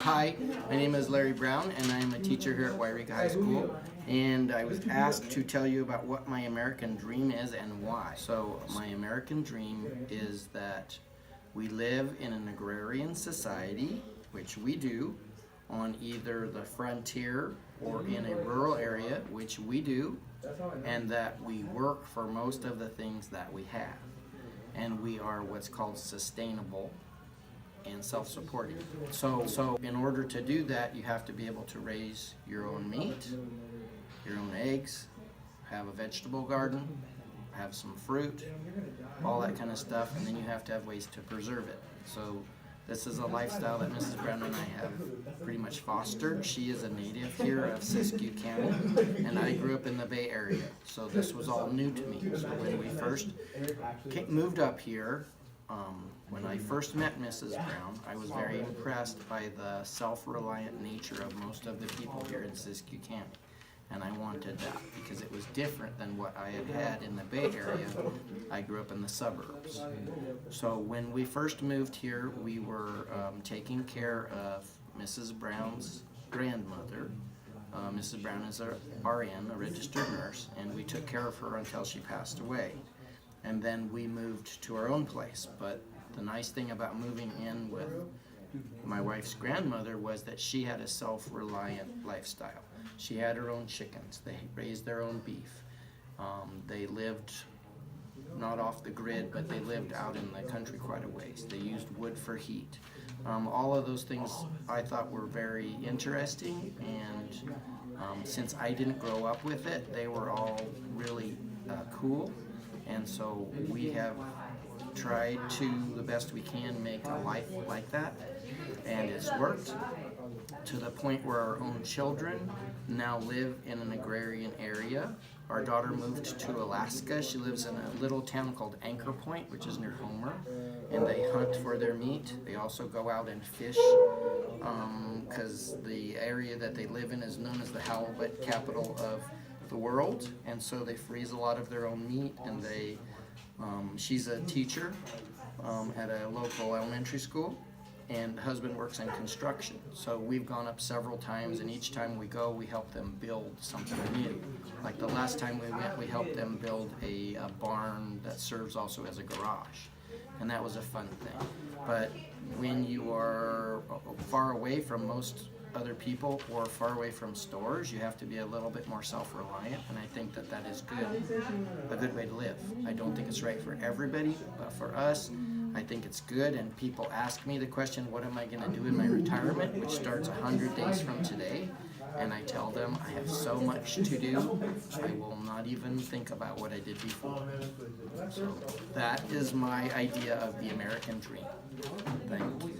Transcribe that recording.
Hi, my name is Larry Brown and I am a teacher here at YHS High School, and I was asked to tell you about what my American dream is and why. So my American dream is that we live in an agrarian society, which we do, on either the frontier or in a rural area, which we do, and that we work for most of the things that we have. And we are what's called sustainable and self-supporting. So in order to do that, you have to be able to raise your own meat, your own eggs, have a vegetable garden, have some fruit, all that kind of stuff, and then you have to have ways to preserve it. So this is a lifestyle that Mrs. Brown and I have pretty much fostered. She is a native here of Siskiyou County, and I grew up in the Bay Area, so this was all new to me. So when we first moved up here, when I first met Mrs. Brown, I was very impressed by the self-reliant nature of most of the people here in Siskiyou County. And I wanted that because it was different than what I had had in the Bay Area. I grew up in the suburbs. So when we first moved here, we were taking care of Mrs. Brown's grandmother. Mrs. Brown is a RN, a registered nurse, and we took care of her until she passed away. And then we moved to our own place. But the nice thing about moving in with my wife's grandmother was that she had a self-reliant lifestyle. She had her own chickens. They raised their own beef. They lived not off the grid, but they lived out in the country quite a ways. They used wood for heat. All of those things I thought were very interesting, and since I didn't grow up with it, they were all really cool. And so we have tried to, the best we can, make a life like that, and it's worked to the point where our own children now live in an agrarian area. Our daughter moved to Alaska. She lives in a little town called Anchor Point, which is near Homer, and they hunt for their meat. They also go out and fish because the area that they live in is known as the halibut capital of the world, and so they freeze a lot of their own meat. And they she's a teacher at a local elementary school, and husband works in construction. So we've gone up several times, and each time we go, we help them build something new. Like the last time we went, we helped them build a barn that serves also as a garage, and that was a fun thing. But when you are far away from most other people or far away from stores, you have to be a little bit more self-reliant, and I think that that is a good way to live. I don't think it's right for everybody, but for us, I think it's good. And people ask me the question, what am I going to do in my retirement, which starts 100 days from today? And I tell them I have so much to do, I will not even think about what I did before. So that is my idea of the American dream. Thank you.